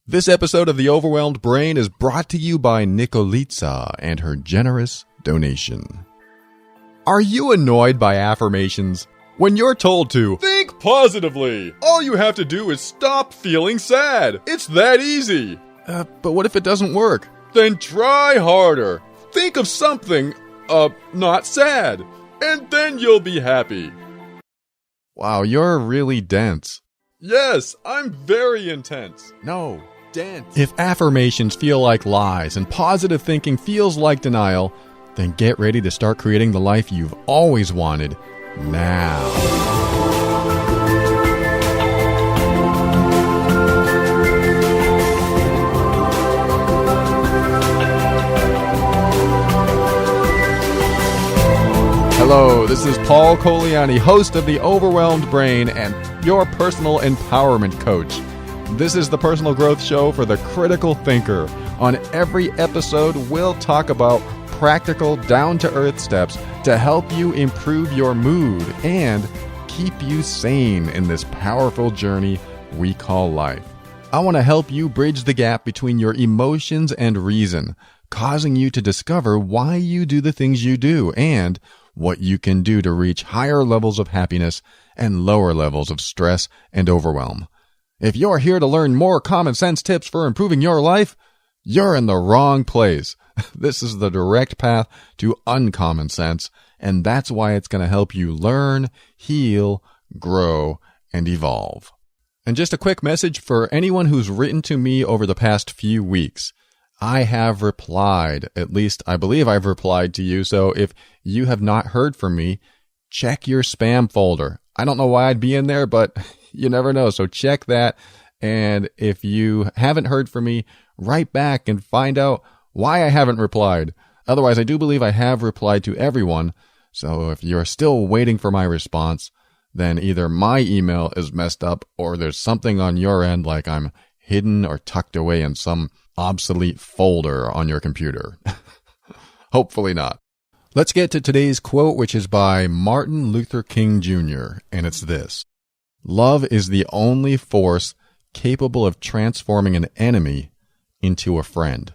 This episode of The Overwhelmed Brain is brought to you by Nikolitsa and her generous donation. Are you annoyed by affirmations? When you're told to think positively, all you have to do is stop feeling sad. It's that easy. But what if it doesn't work? Then try harder. Think of something, not sad, and then you'll be happy. Wow, you're really dense. Yes, I'm very intense. No, dense. If affirmations feel like lies and positive thinking feels like denial, then get ready to start creating the life you've always wanted now. Hello, this is Paul Coliani, host of The Overwhelmed Brain and your personal empowerment coach. This is the personal growth show for the critical thinker. On every episode, we'll talk about practical, down-to-earth steps to help you improve your mood and keep you sane in this powerful journey we call life. I want to help you bridge the gap between your emotions and reason, causing you to discover why you do the things you do and what you can do to reach higher levels of happiness and lower levels of stress and overwhelm. If you're here to learn more common sense tips for improving your life, you're in the wrong place. This is the direct path to uncommon sense, and that's why it's going to help you learn, heal, grow, and evolve. And just a quick message for anyone who's written to me over the past few weeks. I have replied, at least I believe I've replied to you, so if you have not heard from me, check your spam folder. I don't know why I'd be in there, but you never know, so check that. And if you haven't heard from me, write back and find out why I haven't replied. Otherwise, I do believe I have replied to everyone, so if you're still waiting for my response, then either my email is messed up or there's something on your end like I'm hidden or tucked away in some obsolete folder on your computer. Hopefully not. Let's get to today's quote, which is by Martin Luther King Jr., and it's this: "Love is the only force capable of transforming an enemy into a friend."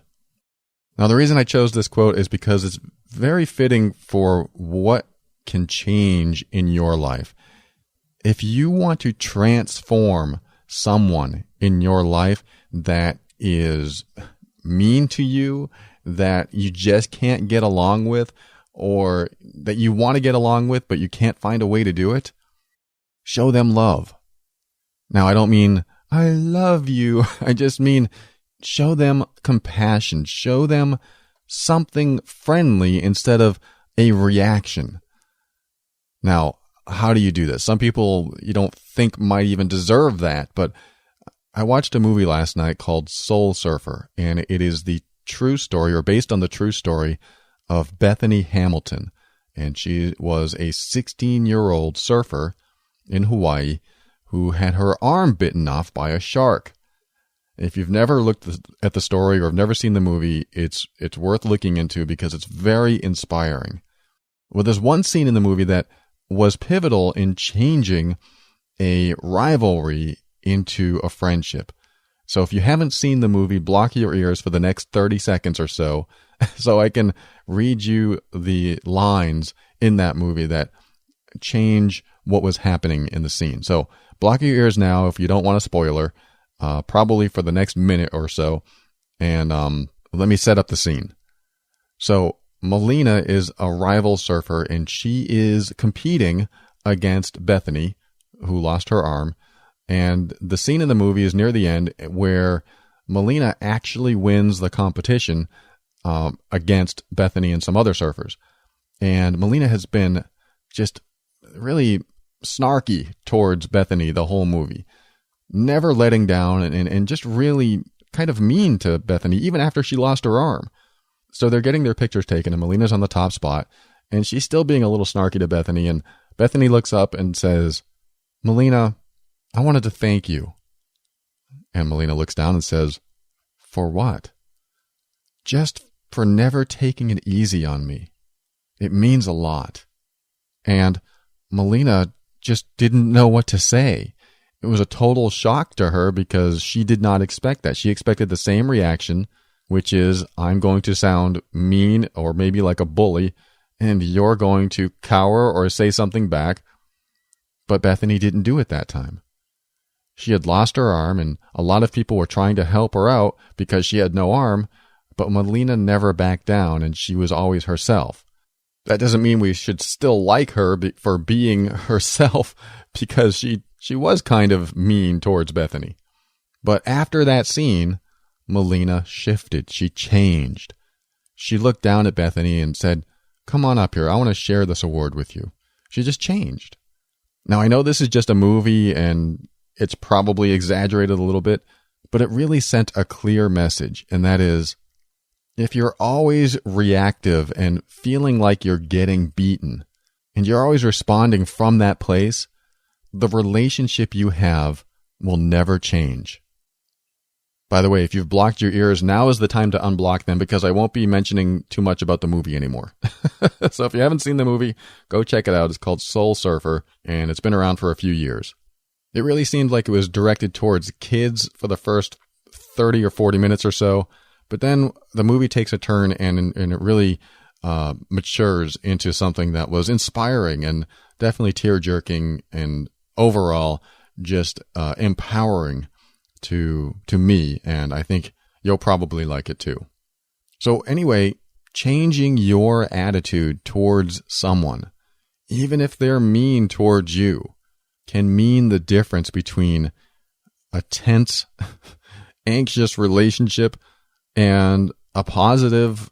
Now, the reason I chose this quote is because it's very fitting for what can change in your life. If you want to transform someone in your life that is mean to you, that you just can't get along with, or that you want to get along with, but you can't find a way to do it, show them love. Now, I don't mean, I love you. I just mean, show them compassion. Show them something friendly instead of a reaction. Now, how do you do this? Some people you don't think might even deserve that, but I watched a movie last night called Soul Surfer, and it is the true story, or based on the true story, of Bethany Hamilton. And she was a 16-year-old surfer in Hawaii who had her arm bitten off by a shark. If you've never looked at the story or have never seen the movie, it's worth looking into because it's very inspiring. Well, there's one scene in the movie that was pivotal in changing a rivalry into a friendship. So if you haven't seen the movie, block your ears for the next 30 seconds or so I can read you the lines in that movie that change what was happening in the scene. So block your ears now if you don't want a spoiler, probably for the next minute or so, and let me set up the scene. So Melina is a rival surfer, and she is competing against Bethany, who lost her arm. And the scene in the movie is near the end where Melina actually wins the competition against Bethany and some other surfers. And Melina has been just really snarky towards Bethany the whole movie, never letting down and just really kind of mean to Bethany even after she lost her arm. So they're getting their pictures taken, and Melina's on the top spot, and she's still being a little snarky to Bethany, and Bethany looks up and says, "Melina, I wanted to thank you." And Melina looks down and says, "For what?" "Just for never taking it easy on me. It means a lot." And Melina just didn't know what to say. it was a total shock to her because she did not expect that. She expected the same reaction, which is, I'm going to sound mean or maybe like a bully, and you're going to cower or say something back. But Bethany didn't do it that time. She had lost her arm, and a lot of people were trying to help her out because she had no arm, but Melina never backed down, and she was always herself. That doesn't mean we should still like her for being herself, because she was kind of mean towards Bethany. But after that scene, Melina shifted. She changed. She looked down at Bethany and said, "Come on up here. I want to share this award with you." She just changed. Now, I know this is just a movie and it's probably exaggerated a little bit, but it really sent a clear message, and that is, if you're always reactive and feeling like you're getting beaten, and you're always responding from that place, the relationship you have will never change. By the way, if you've blocked your ears, now is the time to unblock them, because I won't be mentioning too much about the movie anymore. So if you haven't seen the movie, go check it out. It's called Soul Surfer, and it's been around for a few years. It really seemed like it was directed towards kids for the first 30 or 40 minutes or so, but then the movie takes a turn and it really matures into something that was inspiring and definitely tear-jerking and overall just empowering to me, and I think you'll probably like it too. So anyway, changing your attitude towards someone, even if they're mean towards you, can mean the difference between a tense, anxious relationship and a positive,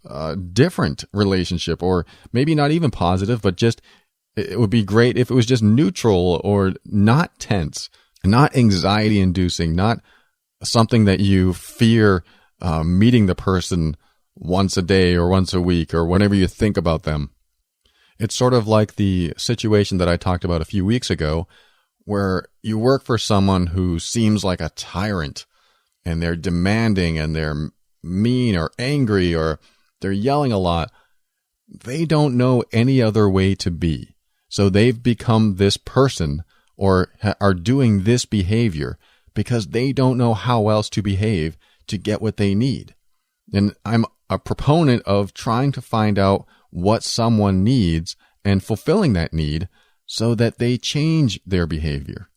different relationship, or maybe not even positive, but just, it would be great if it was just neutral or not tense, not anxiety inducing, not something that you fear meeting the person once a day or once a week or whenever you think about them. It's sort of like the situation that I talked about a few weeks ago, where you work for someone who seems like a tyrant, and they're demanding and they're mean or angry or they're yelling a lot. They don't know any other way to be. So they've become this person or are doing this behavior because they don't know how else to behave to get what they need. And I'm a proponent of trying to find out what someone needs and fulfilling that need so that they change their behavior.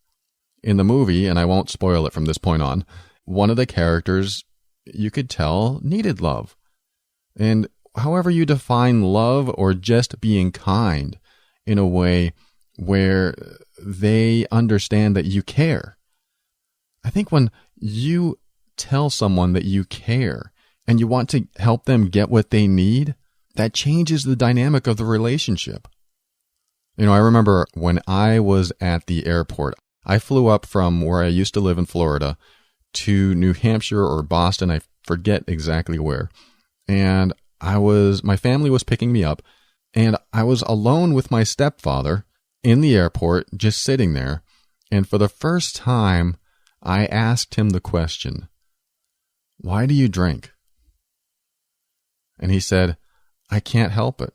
In the movie, and I won't spoil it from this point on, one of the characters, you could tell, needed love. And however you define love or just being kind in a way where they understand that you care. I think when you tell someone that you care and you want to help them get what they need, that changes the dynamic of the relationship. You know, I remember when I was at the airport, I flew up from where I used to live in Florida to New Hampshire or Boston, I forget exactly where. And my family was picking me up, and I was alone with my stepfather in the airport, just sitting there. And for the first time, I asked him the question, "Why do you drink?" And he said, "I can't help it."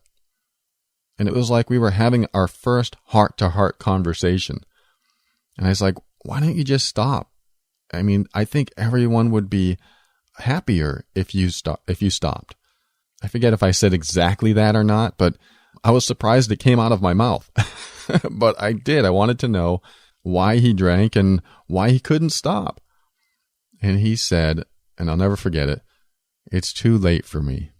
And it was like we were having our first heart-to-heart conversation. And I was like, why don't you just stop? I mean, I think everyone would be happier if you stopped. I forget if I said exactly that or not, but I was surprised it came out of my mouth. But I did. I wanted to know why he drank and why he couldn't stop. And he said, and I'll never forget it, "It's too late for me."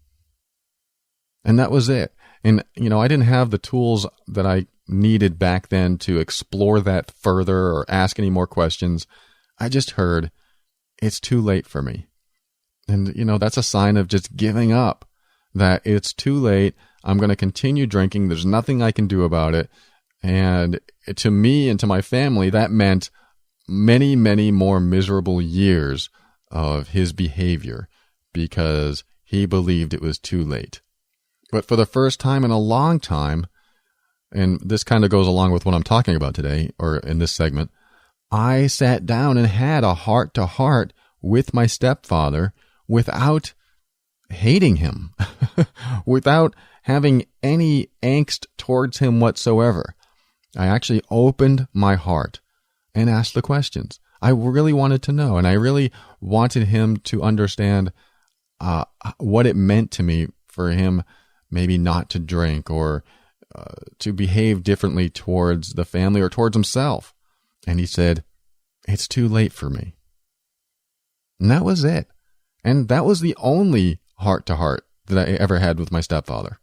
And that was it. And, you know, I didn't have the tools that I needed back then to explore that further or ask any more questions. I just heard, "It's too late for me." And, you know, that's a sign of just giving up, that it's too late. I'm going to continue drinking. There's nothing I can do about it. And to me and to my family, that meant many, many more miserable years of his behavior because he believed it was too late. But for the first time in a long time, and this kind of goes along with what I'm talking about today, or in this segment, I sat down and had a heart-to-heart with my stepfather without hating him, without having any angst towards him whatsoever. I actually opened my heart. and ask the questions. I really wanted to know, and I really wanted him to understand what it meant to me for him maybe not to drink or to behave differently towards the family or towards himself. And he said, "It's too late for me." And that was it. And that was the only heart-to-heart that I ever had with my stepfather.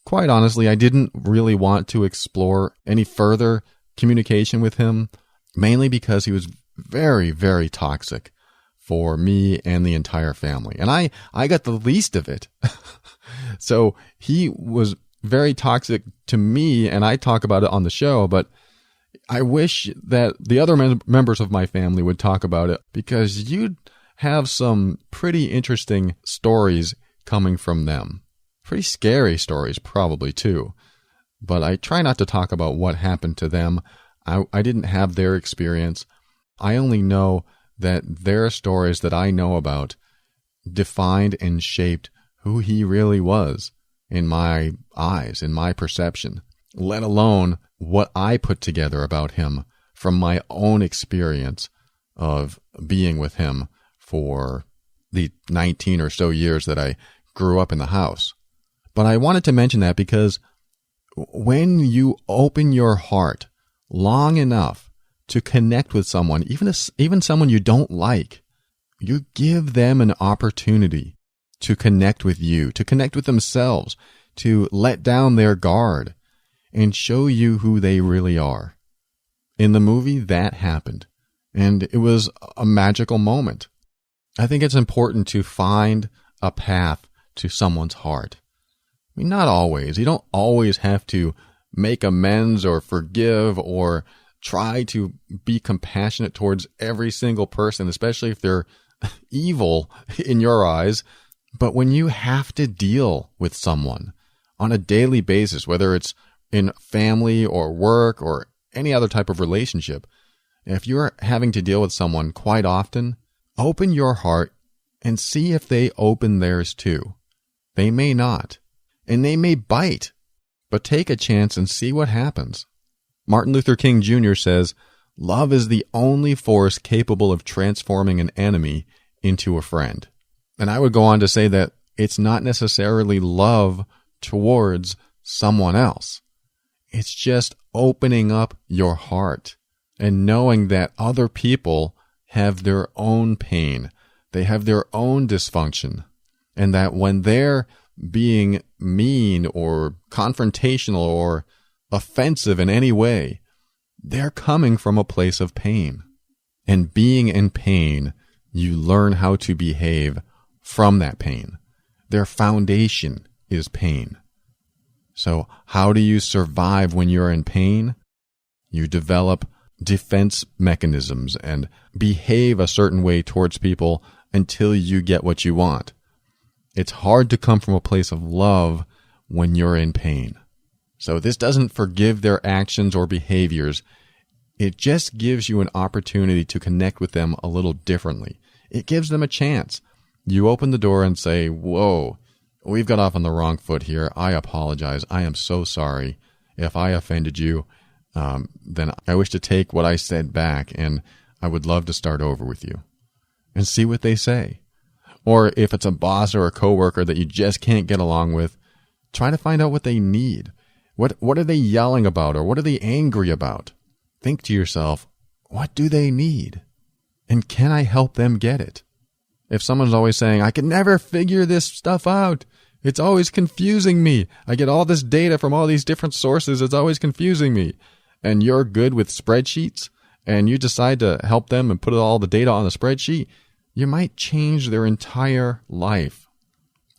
Quite honestly, I didn't really want to explore any further communication with him, mainly because he was very, very toxic for me and the entire family. And I got the least of it. So he was very toxic to me, and I talk about it on the show, but I wish that the other members of my family would talk about it, because you'd have some pretty interesting stories coming from them. Pretty scary stories probably too. But I try not to talk about what happened to them. I didn't have their experience. I only know that their stories that I know about defined and shaped who he really was in my eyes, in my perception, let alone what I put together about him from my own experience of being with him for the 19 or so years that I grew up in the house. But I wanted to mention that because when you open your heart long enough to connect with someone, even someone you don't like, you give them an opportunity to connect with you, to connect with themselves, to let down their guard and show you who they really are. In the movie, that happened, and it was a magical moment. I think it's important to find a path to someone's heart. I mean, not always. You don't always have to make amends or forgive or try to be compassionate towards every single person, especially if they're evil in your eyes. But when you have to deal with someone on a daily basis, whether it's in family or work or any other type of relationship, if you're having to deal with someone quite often, open your heart and see if they open theirs too. They may not, and they may bite, but take a chance and see what happens. Martin Luther King Jr. says, "Love is the only force capable of transforming an enemy into a friend." And I would go on to say that it's not necessarily love towards someone else. It's just opening up your heart and knowing that other people have their own pain. They have their own dysfunction. And that when they're being mean or confrontational or offensive in any way, they're coming from a place of pain. And being in pain, you learn how to behave from that pain. Their foundation is pain. So how do you survive when you're in pain? You develop defense mechanisms and behave a certain way towards people until you get what you want. It's hard to come from a place of love when you're in pain. So this doesn't forgive their actions or behaviors. It just gives you an opportunity to connect with them a little differently. It gives them a chance. You open the door and say, "Whoa, we've got off on the wrong foot here. I apologize. I am so sorry. If I offended you, then I wish to take what I said back, and I would love to start over with you." And see what they say. Or if it's a boss or a coworker that you just can't get along with, try to find out what they need. What are they yelling about, or what are they angry about? Think to yourself, what do they need? And can I help them get it? If someone's always saying, "I can never figure this stuff out. It's always confusing me. I get all this data from all these different sources. It's always confusing me." And you're good with spreadsheets, and you decide to help them and put all the data on the spreadsheet, you might change their entire life.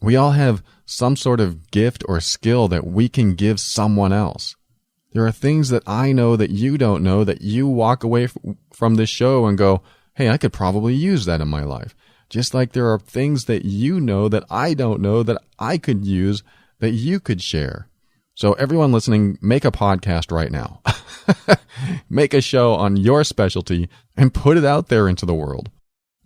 We all have some sort of gift or skill that we can give someone else. There are things that I know that you don't know, that you walk away from this show and go, "Hey, I could probably use that in my life." Just like there are things that you know that I don't know that I could use that you could share. So everyone listening, make a podcast right now. Make a show on your specialty and put it out there into the world.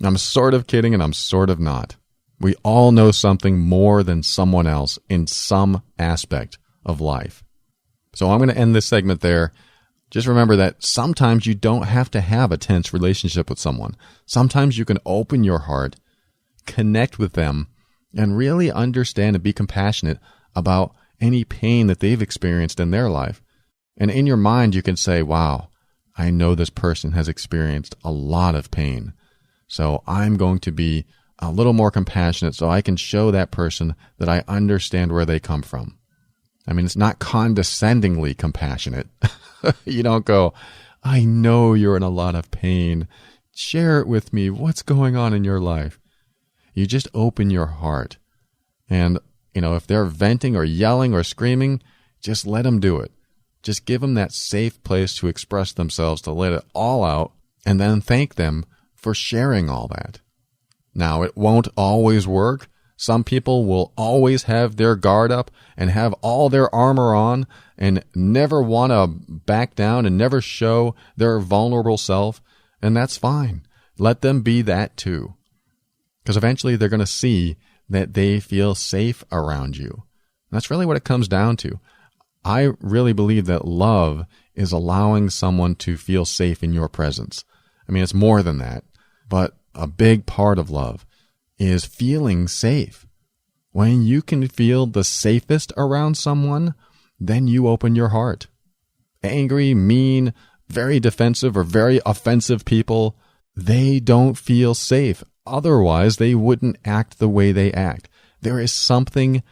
I'm sort of kidding and I'm sort of not. We all know something more than someone else in some aspect of life. So I'm going to end this segment there. Just remember that sometimes you don't have to have a tense relationship with someone. Sometimes you can open your heart, connect with them, and really understand and be compassionate about any pain that they've experienced in their life. And in your mind, you can say, wow, I know this person has experienced a lot of pain. So I'm going to be a little more compassionate so I can show that person that I understand where they come from. I mean, it's not condescendingly compassionate. You don't go, I know you're in a lot of pain. Share it with me. What's going on in your life? You just open your heart. And, if they're venting or yelling or screaming, just let them do it. Just give them that safe place to express themselves, to let it all out, and then thank them for sharing all that. Now, it won't always work. Some people will always have their guard up and have all their armor on and never want to back down and never show their vulnerable self, and that's fine. Let them be that too. Because eventually they're going to see that they feel safe around you. That's really what it comes down to. I really believe that love is allowing someone to feel safe in your presence. I mean, it's more than that, but a big part of love is feeling safe. When you can feel the safest around someone, then you open your heart. Angry, mean, very defensive, or very offensive people, they don't feel safe. Otherwise, they wouldn't act the way they act. There is something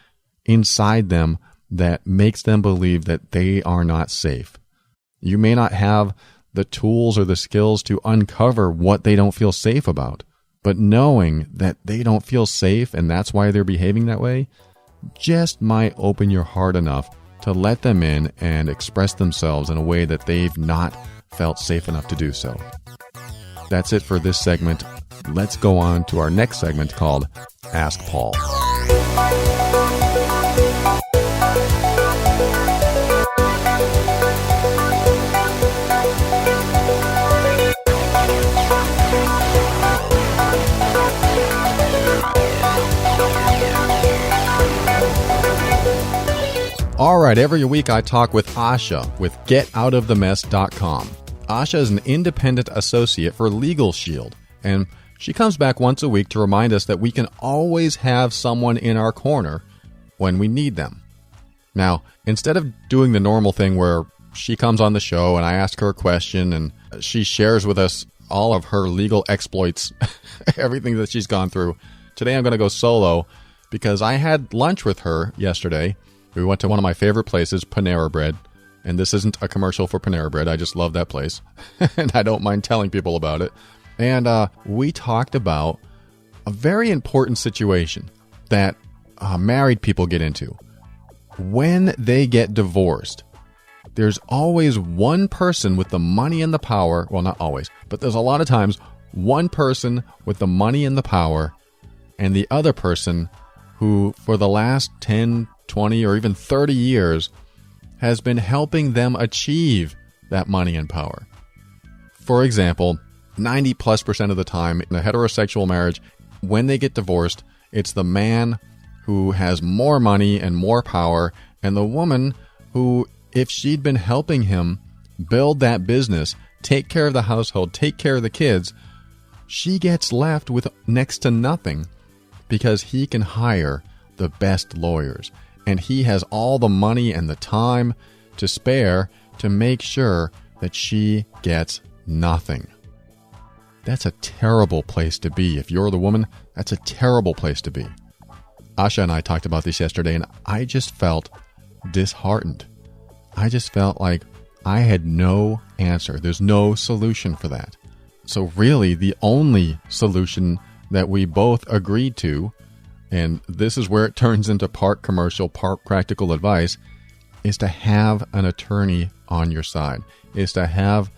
inside them that makes them believe that they are not safe. You may not have the tools or the skills to uncover what they don't feel safe about, but knowing that they don't feel safe and that's why they're behaving that way, just might open your heart enough to let them in and express themselves in a way that they've not felt safe enough to do so. That's it for this segment. Let's go on to our next segment called Ask Paul. All right, every week I talk with Asha with GetOutOfTheMess.com. Asha is an independent associate for Legal Shield, and she comes back once a week to remind us that we can always have someone in our corner when we need them. Now, instead of doing the normal thing where she comes on the show and I ask her a question and she shares with us all of her legal exploits, everything that she's gone through, today I'm going to go solo because I had lunch with her yesterday. We went to one of my favorite places, Panera Bread. And this isn't a commercial for Panera Bread. I just love that place. And I don't mind telling people about it. And we talked about a very important situation that married people get into. When they get divorced, there's always one person with the money and the power. Well, not always, but there's a lot of times one person with the money and the power and the other person who for the last 10, 20, or even 30 years has been helping them achieve that money and power. For example, 90+% of the time in a heterosexual marriage, when they get divorced, it's the man who has more money and more power, and the woman who, if she'd been helping him build that business, take care of the household, take care of the kids, she gets left with next to nothing because he can hire the best lawyers. And he has all the money and the time to spare to make sure that she gets nothing. That's a terrible place to be. If you're the woman, that's a terrible place to be. Asha and I talked about this yesterday, and I just felt disheartened. I just felt like I had no answer. There's no solution for that. So really, the only solution that we both agreed to, and this is where it turns into part commercial, part practical advice, is to have an attorney on your side, is to have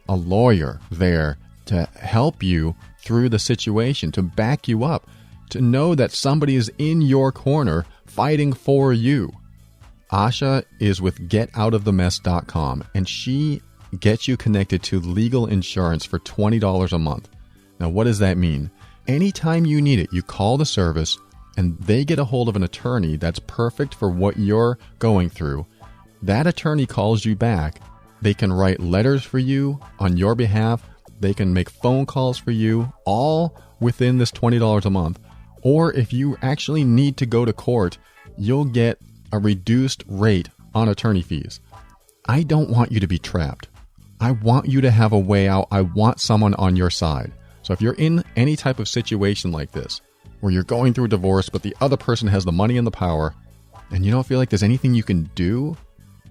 a lawyer there to help you through the situation, to back you up, to know that somebody is in your corner fighting for you. Asha is with GetOutOfTheMess.com, and she gets you connected to legal insurance for $20 a month. Now, what does that mean? Anytime you need it, you call the service, and they get a hold of an attorney that's perfect for what you're going through. That attorney calls you back. They can write letters for you on your behalf. They can make phone calls for you, all within this $20 a month. Or if you actually need to go to court, you'll get a reduced rate on attorney fees. I don't want you to be trapped. I want you to have a way out. I want someone on your side. So if you're in any type of situation like this, where you're going through a divorce, but the other person has the money and the power, and you don't feel like there's anything you can do,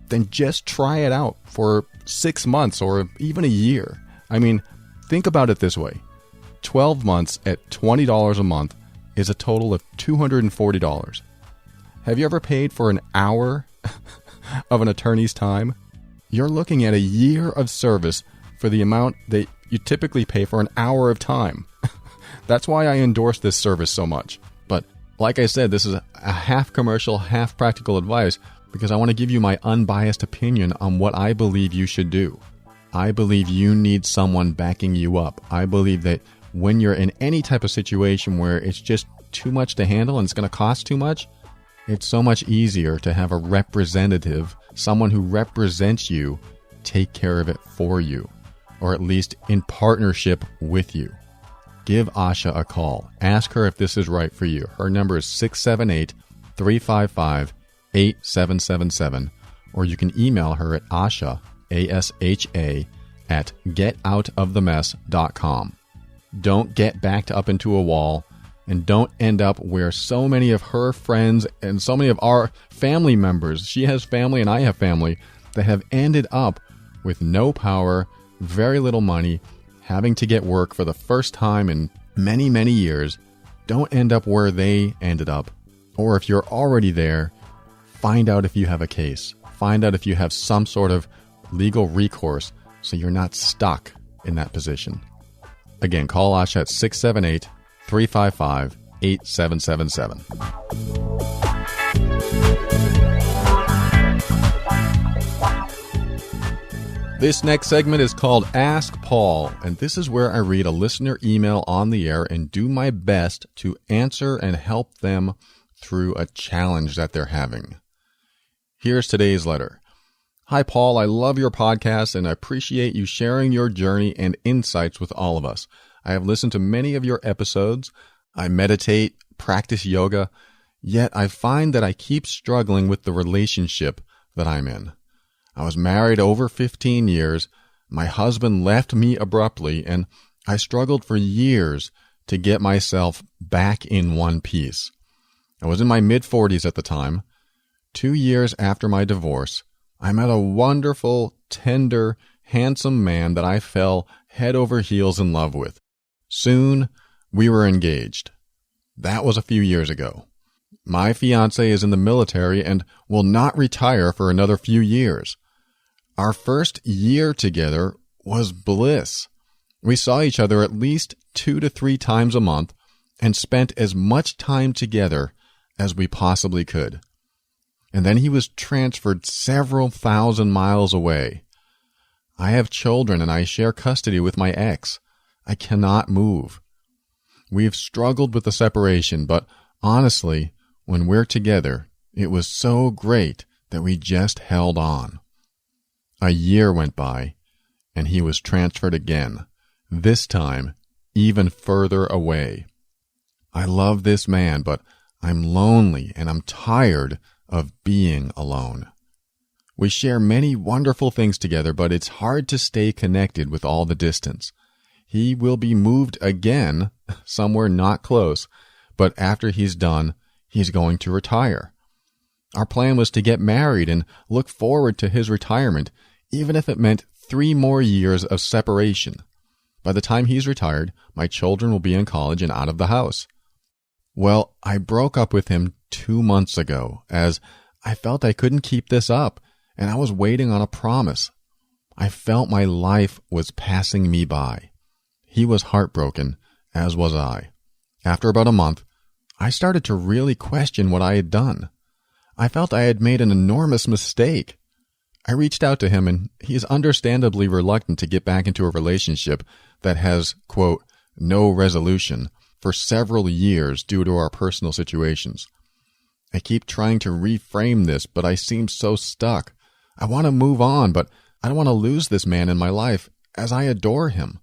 then just try it out for 6 months or even a year. I mean, think about it this way. 12 months at $20 a month is a total of $240. Have you ever paid for an hour of an attorney's time? You're looking at a year of service for the amount that you typically pay for an hour of time. That's why I endorse this service so much. But like I said, this is a half commercial, half practical advice because I want to give you my unbiased opinion on what I believe you should do. I believe you need someone backing you up. I believe that when you're in any type of situation where it's just too much to handle and it's going to cost too much, it's so much easier to have a representative, someone who represents you, take care of it for you, or at least in partnership with you. Give Asha a call. Ask her if this is right for you. Her number is 678-355-8777, or you can email her at Asha, ASHA, at getoutofthemess.com. Don't get backed up into a wall, and don't end up where so many of her friends and so many of our family members, she has family and I have family, that have ended up with no power, very little money, having to get work for the first time in many, many years. Don't end up where they ended up. Or if you're already there, find out if you have a case. Find out if you have some sort of legal recourse so you're not stuck in that position. Again, call Asha at 678-355-8777. This next segment is called Ask Paul, and this is where I read a listener email on the air and do my best to answer and help them through a challenge that they're having. Here's today's letter. Hi, Paul. I love your podcast and I appreciate you sharing your journey and insights with all of us. I have listened to many of your episodes. I meditate, practice yoga, yet I find that I keep struggling with the relationship that I'm in. I was married over 15 years. My husband left me abruptly, and I struggled for years to get myself back in one piece. I was in my mid-40s at the time. 2 years after my divorce, I met a wonderful, tender, handsome man that I fell head over heels in love with. Soon, we were engaged. That was a few years ago. My fiancé is in the military and will not retire for another few years. Our first year together was bliss. We saw each other at least 2 to 3 times a month and spent as much time together as we possibly could. And then he was transferred several thousand miles away. I have children and I share custody with my ex. I cannot move. We've struggled with the separation, but honestly, when we're together, it was so great that we just held on. A year went by, and he was transferred again, this time even further away. I love this man, but I'm lonely and I'm tired of being alone. We share many wonderful things together, but it's hard to stay connected with all the distance. He will be moved again, somewhere not close, but after he's done, he's going to retire. Our plan was to get married and look forward to his retirement, even if it meant 3 more years of separation. By the time he's retired, my children will be in college and out of the house. Well, I broke up with him 2 months ago, as I felt I couldn't keep this up, and I was waiting on a promise. I felt my life was passing me by. He was heartbroken, as was I. After about a month, I started to really question what I had done. I felt I had made an enormous mistake. I reached out to him, and he is understandably reluctant to get back into a relationship that has, quote, no resolution for several years due to our personal situations. I keep trying to reframe this, but I seem so stuck. I want to move on, but I don't want to lose this man in my life as I adore him.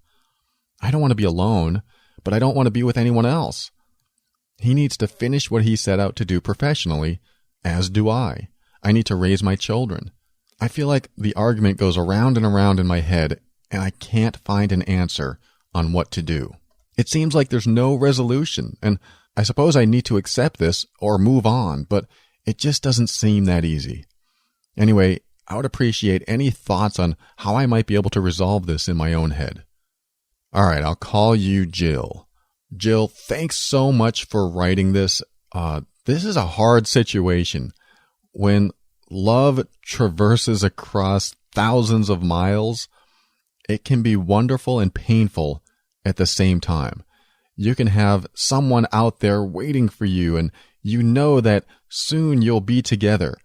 I don't want to be alone, but I don't want to be with anyone else. He needs to finish what he set out to do professionally, as do I. I need to raise my children. I feel like the argument goes around and around in my head, and I can't find an answer on what to do. It seems like there's no resolution, and I suppose I need to accept this or move on, but it just doesn't seem that easy. Anyway, I would appreciate any thoughts on how I might be able to resolve this in my own head. All right, I'll call you Jill. Jill, thanks so much for writing this. This is a hard situation. When love traverses across thousands of miles, it can be wonderful and painful at the same time. You can have someone out there waiting for you, and you know that soon you'll be together.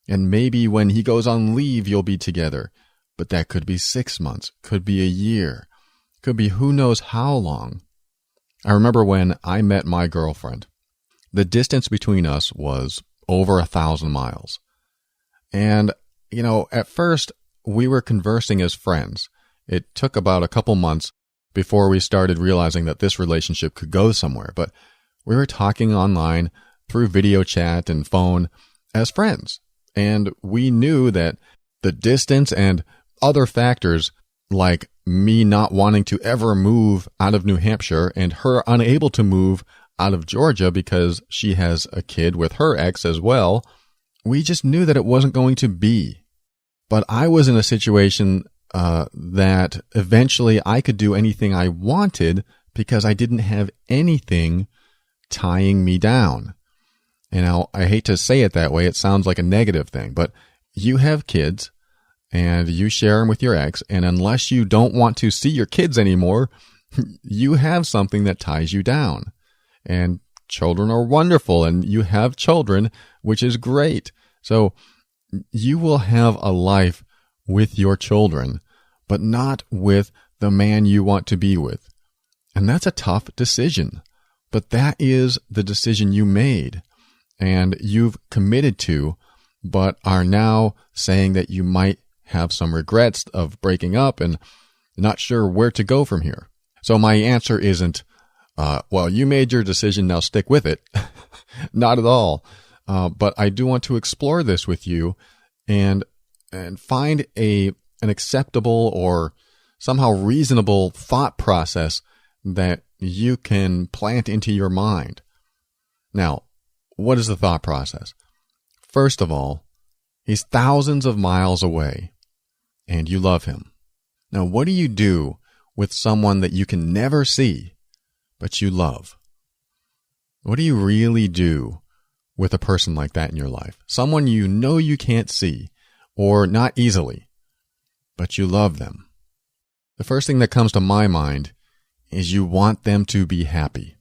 And maybe when he goes on leave, you'll be together. But that could be 6 months, could be a year, could be who knows how long. I remember when I met my girlfriend. The distance between us was over 1,000 miles. And, at first we were conversing as friends. It took about a couple months before we started realizing that this relationship could go somewhere. But we were talking online through video chat and phone as friends. And we knew that the distance and other factors, like me not wanting to ever move out of New Hampshire and her unable to move out of Georgia because she has a kid with her ex as well, we just knew that it wasn't going to be. But I was in a situation that eventually I could do anything I wanted because I didn't have anything tying me down. Now, I hate to say it that way. It sounds like a negative thing, but you have kids and you share them with your ex, and unless you don't want to see your kids anymore, you have something that ties you down. And children are wonderful, and you have children, which is great. So you will have a life with your children, but not with the man you want to be with. And that's a tough decision, but that is the decision you made and you've committed to, but are now saying that you might have some regrets of breaking up and not sure where to go from here. So my answer isn't, well, you made your decision, now stick with it. Not at all. But I do want to explore this with you and find an acceptable or somehow reasonable thought process that you can plant into your mind. Now, what is the thought process? First of all, he's thousands of miles away and you love him. Now, what do you do with someone that you can never see, but you love? What do you really do with a person like that in your life? Someone you know you can't see, or not easily, but you love them. The first thing that comes to my mind is you want them to be happy.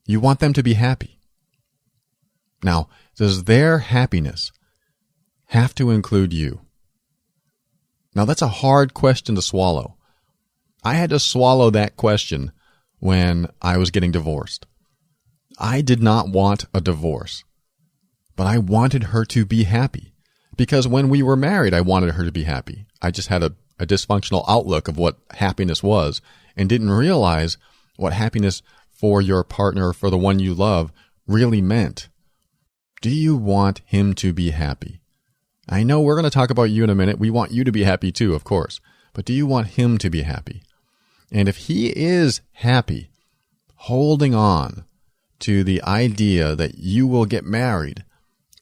You want them to be happy. Now, does their happiness have to include you? Now, that's a hard question to swallow. I had to swallow that question when I was getting divorced. I did not want a divorce, but I wanted her to be happy. Because when we were married, I wanted her to be happy. I just had a dysfunctional outlook of what happiness was and didn't realize what happiness for your partner, for the one you love, really meant. Do you want him to be happy? I know we're going to talk about you in a minute. We want you to be happy too, of course. But do you want him to be happy? And if he is happy, holding on to the idea that you will get married,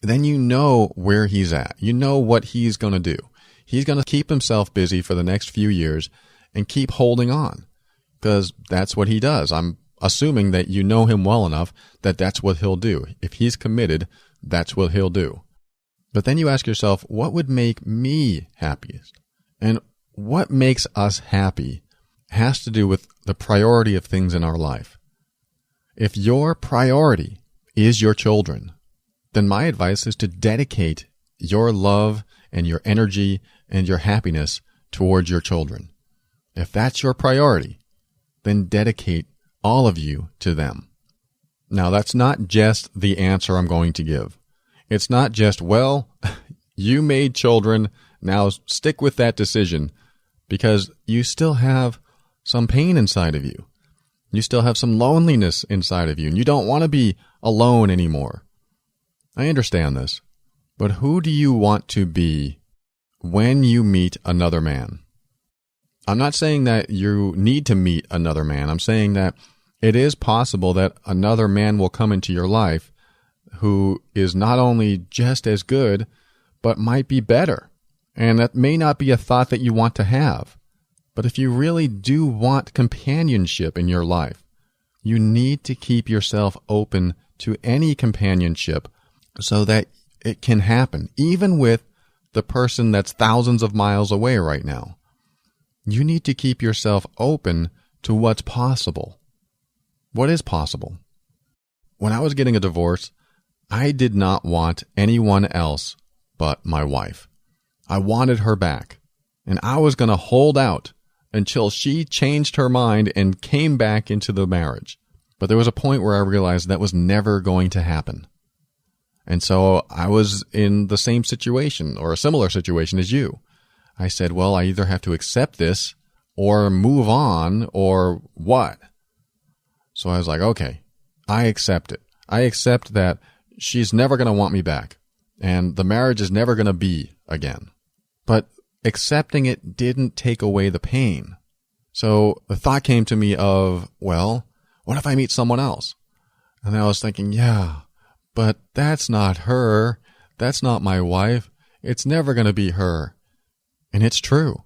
then you know where he's at. You know what he's going to do. He's going to keep himself busy for the next few years and keep holding on because that's what he does. I'm assuming that you know him well enough that that's what he'll do. If he's committed, that's what he'll do. But then you ask yourself, what would make me happiest? And what makes us happy has to do with the priority of things in our life. If your priority is your children, then my advice is to dedicate your love and your energy and your happiness towards your children. If that's your priority, then dedicate all of you to them. Now, that's not just the answer I'm going to give. It's not just, well, you made children, Now stick with that decision because you still have some pain inside of you. You still have some loneliness inside of you, and you don't want to be alone anymore. I understand this, but who do you want to be when you meet another man? I'm not saying that you need to meet another man. I'm saying that it is possible that another man will come into your life who is not only just as good, but might be better. And that may not be a thought that you want to have. But if you really do want companionship in your life, you need to keep yourself open to any companionship so that it can happen, even with the person that's thousands of miles away right now. You need to keep yourself open to what's possible. What is possible? When I was getting a divorce, I did not want anyone else but my wife. I wanted her back, and I was going to hold out until she changed her mind and came back into the marriage. But there was a point where I realized that was never going to happen. And so I was in the same situation or a similar situation as you. I said, well, I either have to accept this or move on or what? So I was like, okay, I accept it. I accept that she's never going to want me back and the marriage is never going to be again. But accepting it didn't take away the pain. So the thought came to me of, well, what if I meet someone else? And I was thinking, yeah, but that's not her. That's not my wife. It's never going to be her. And it's true.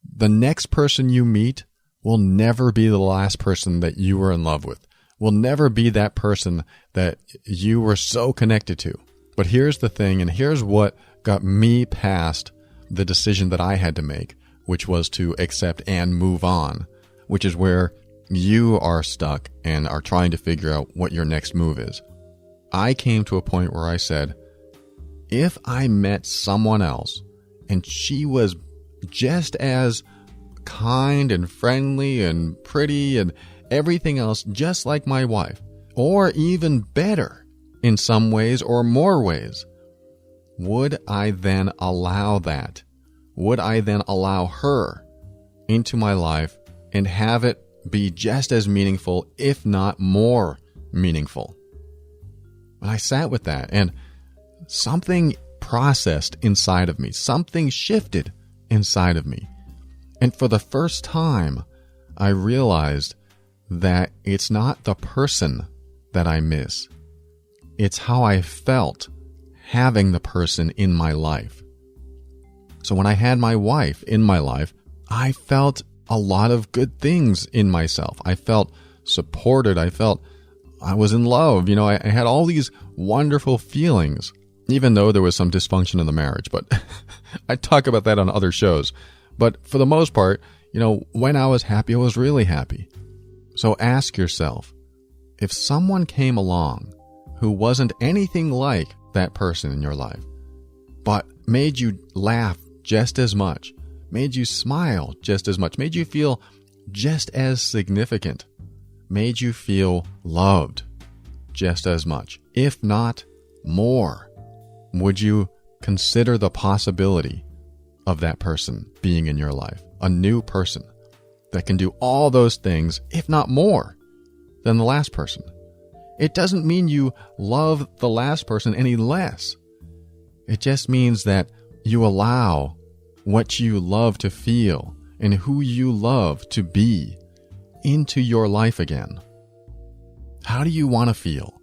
The next person you meet will never be the last person that you were in love with. Will never be that person that you were so connected to. But here's the thing, and here's what got me past the decision that I had to make, which was to accept and move on, which is where you are stuck and are trying to figure out what your next move is. I came to a point where I said, if I met someone else and she was just as kind and friendly and pretty and everything else just like my wife, or even better in some ways or more ways, would I then allow that? Would I then allow her into my life and have it be just as meaningful, if not more meaningful? And I sat with that, and something processed inside of me. Something shifted inside of me. And for the first time, I realized that it's not the person that I miss. It's how I felt having the person in my life. So when I had my wife in my life, I felt a lot of good things in myself. I felt supported. I felt I was in love. I had all these wonderful feelings, even though there was some dysfunction in the marriage. But I talk about that on other shows. But for the most part, when I was happy, I was really happy. So ask yourself, if someone came along who wasn't anything like that person in your life, but made you laugh just as much, made you smile just as much, made you feel just as significant, made you feel loved just as much, if not more, would you consider the possibility of that person being in your life? A new person that can do all those things, if not more, than the last person. It doesn't mean you love the last person any less. It just means that you allow what you love to feel and who you love to be into your life again. How do you want to feel?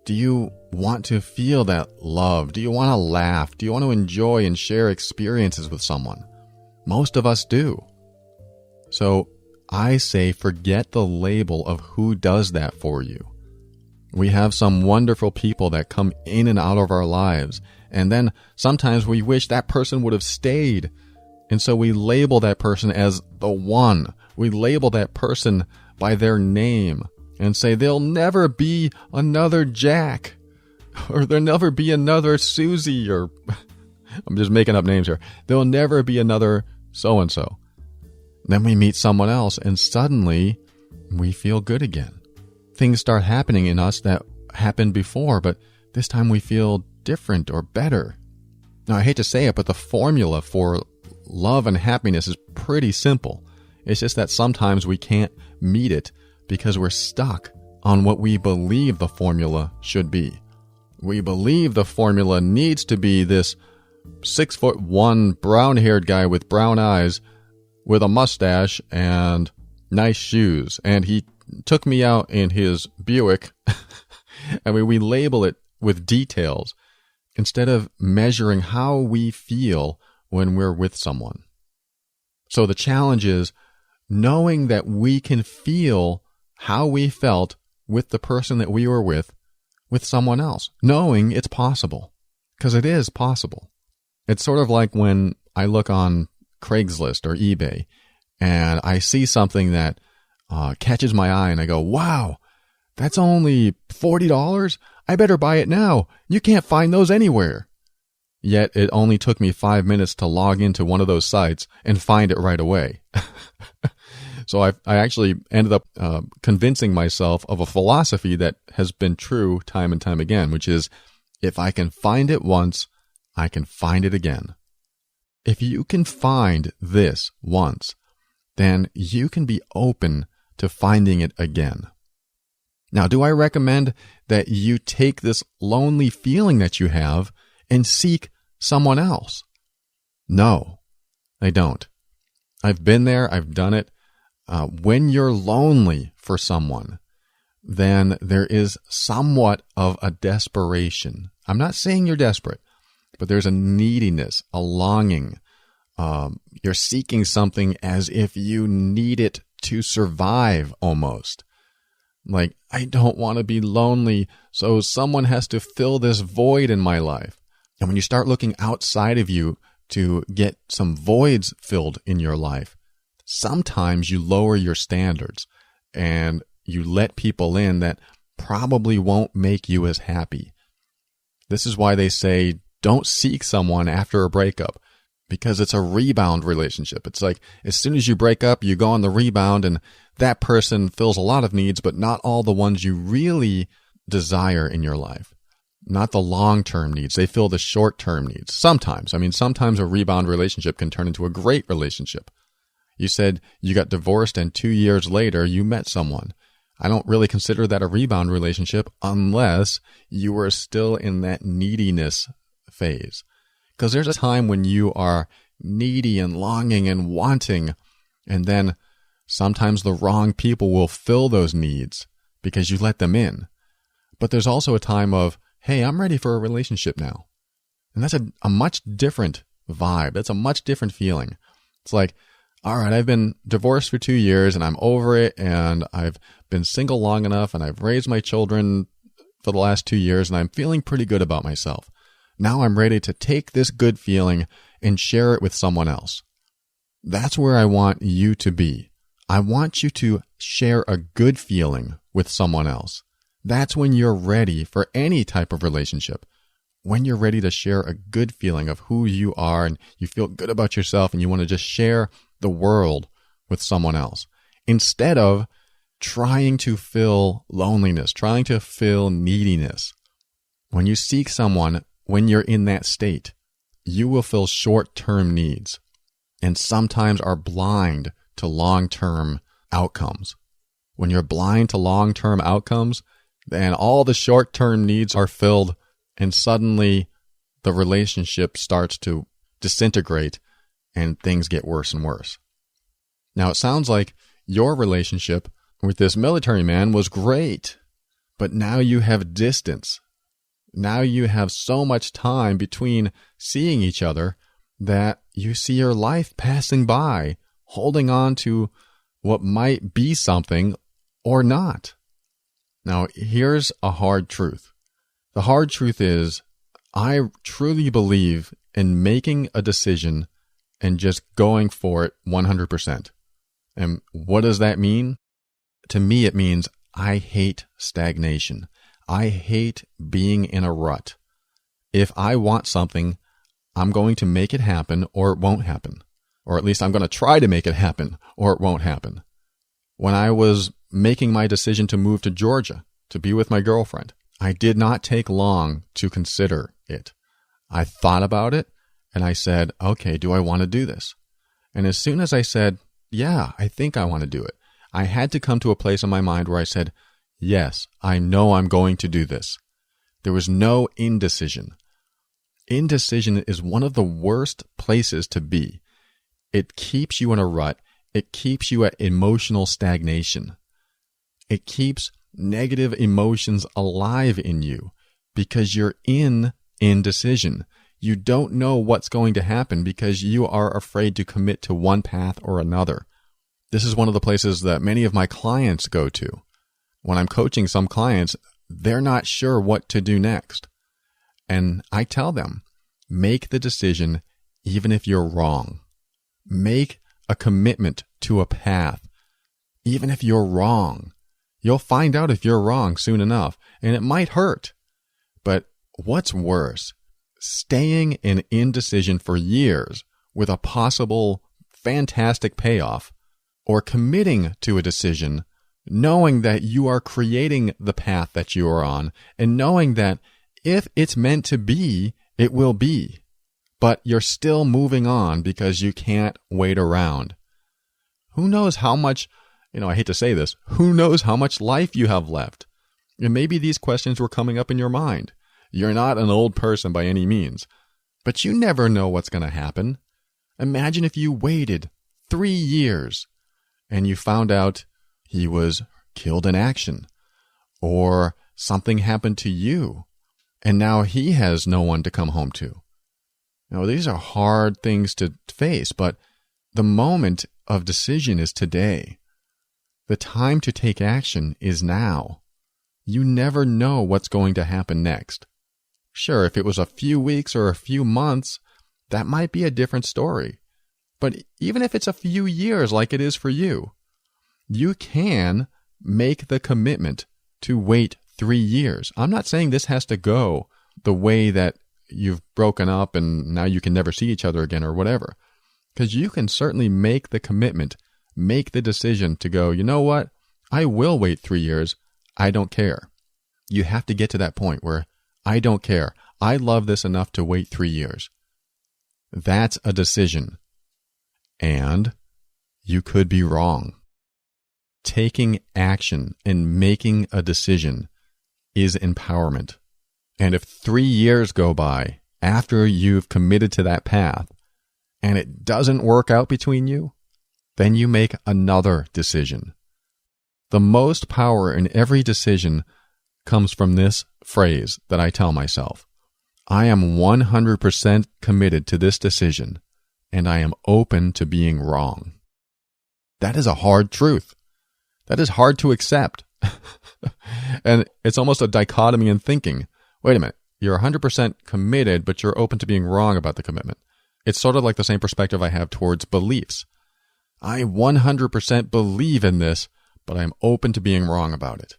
Do you want to feel that love? Do you want to laugh? Do you want to enjoy and share experiences with someone? Most of us do. So I say forget the label of who does that for you. We have some wonderful people that come in and out of our lives, and then sometimes we wish that person would have stayed. And so we label that person as the one. We label that person by their name and say there'll never be another Jack, or there'll never be another Susie, or I'm just making up names here. There'll never be another so-and-so. Then we meet someone else and suddenly we feel good again. Things start happening in us that happened before, but this time we feel different or better. Now, I hate to say it, but the formula for love and happiness is pretty simple. It's just that sometimes we can't meet it because we're stuck on what we believe the formula should be. We believe the formula needs to be this 6'1" brown-haired guy with brown eyes with a mustache and nice shoes. And he took me out in his Buick. I mean, we label it with details instead of measuring how we feel when we're with someone. So the challenge is knowing that we can feel how we felt with the person that we were with someone else. Knowing it's possible, because it is possible. It's sort of like when I look on Craigslist or eBay and I see something that catches my eye and I go, wow, that's only $40? I better buy it now. You can't find those anywhere. Yet it only took me 5 minutes to log into one of those sites and find it right away. So I actually ended up convincing myself of a philosophy that has been true time and time again, which is if I can find it once, I can find it again. If you can find this once, then you can be open to finding it again. Now, do I recommend that you take this lonely feeling that you have and seek someone else? No, I don't. I've been there. I've done it. When you're lonely for someone, then there is somewhat of a desperation. I'm not saying you're desperate, but there's a neediness, a longing. You're seeking something as if you need it to survive almost. Like, I don't want to be lonely, so someone has to fill this void in my life. And when you start looking outside of you to get some voids filled in your life, sometimes you lower your standards and you let people in that probably won't make you as happy. This is why they say don't seek someone after a breakup, because it's a rebound relationship. It's like as soon as you break up, you go on the rebound and that person fills a lot of needs, but not all the ones you really desire in your life. Not the long-term needs. They fill the short-term needs. Sometimes. I mean, sometimes a rebound relationship can turn into a great relationship. You said you got divorced and 2 years later you met someone. I don't really consider that a rebound relationship unless you were still in that neediness phase. Because there's a time when you are needy and longing and wanting, and then sometimes the wrong people will fill those needs because you let them in. But there's also a time of, hey, I'm ready for a relationship now. And that's a much different vibe. That's a much different feeling. It's like, all right, I've been divorced for 2 years and I'm over it, and I've been single long enough and I've raised my children for the last 2 years and I'm feeling pretty good about myself. Now I'm ready to take this good feeling and share it with someone else. That's where I want you to be. I want you to share a good feeling with someone else. That's when you're ready for any type of relationship. When you're ready to share a good feeling of who you are and you feel good about yourself and you want to just share the world with someone else. Instead of trying to fill loneliness, trying to fill neediness. When you seek someone, when you're in that state, you will fill short-term needs and sometimes are blind to long-term outcomes. When you're blind to long-term outcomes, then all the short-term needs are filled and suddenly the relationship starts to disintegrate and things get worse and worse. Now, it sounds like your relationship with this military man was great, but now you have distance. Now you have so much time between seeing each other that you see your life passing by, holding on to what might be something or not. Now, here's a hard truth. The hard truth is, I truly believe in making a decision and just going for it 100%. And what does that mean? To me, it means I hate stagnation. I hate being in a rut. If I want something, I'm going to make it happen or it won't happen. Or at least I'm going to try to make it happen or it won't happen. When I was making my decision to move to Georgia to be with my girlfriend, I did not take long to consider it. I thought about it. And I said, okay, do I want to do this? And as soon as I said, yeah, I think I want to do it, I had to come to a place in my mind where I said, yes, I know I'm going to do this. There was no indecision. Indecision is one of the worst places to be. It keeps you in a rut. It keeps you at emotional stagnation. It keeps negative emotions alive in you because you're in indecision. You don't know what's going to happen because you are afraid to commit to one path or another. This is one of the places that many of my clients go to. When I'm coaching some clients, they're not sure what to do next. And I tell them, make the decision even if you're wrong. Make a commitment to a path, even if you're wrong. You'll find out if you're wrong soon enough, and it might hurt. But what's worse? Staying in indecision for years with a possible fantastic payoff, or committing to a decision knowing that you are creating the path that you are on, and knowing that if it's meant to be, it will be. But you're still moving on because you can't wait around. Who knows how much, I hate to say this, who knows how much life you have left? And maybe these questions were coming up in your mind. You're not an old person by any means, but you never know what's going to happen. Imagine if you waited 3 years and you found out he was killed in action, or something happened to you, and now he has no one to come home to. These are hard things to face, but the moment of decision is today. The time to take action is now. You never know what's going to happen next. Sure, if it was a few weeks or a few months, that might be a different story. But even if it's a few years like it is for you, you can make the commitment to wait 3 years. I'm not saying this has to go the way that you've broken up and now you can never see each other again or whatever. Because you can certainly make the commitment, make the decision to go, you know what? I will wait 3 years. I don't care. You have to get to that point where I don't care. I love this enough to wait 3 years. That's a decision. And you could be wrong. Taking action and making a decision is empowerment. And if 3 years go by after you've committed to that path and it doesn't work out between you, then you make another decision. The most power in every decision comes from this phrase that I tell myself. I am 100% committed to this decision, and I am open to being wrong. That is a hard truth. That is hard to accept. And it's almost a dichotomy in thinking. Wait a minute, you're 100% committed, but you're open to being wrong about the commitment. It's sort of like the same perspective I have towards beliefs. I 100% believe in this, but I'm open to being wrong about it.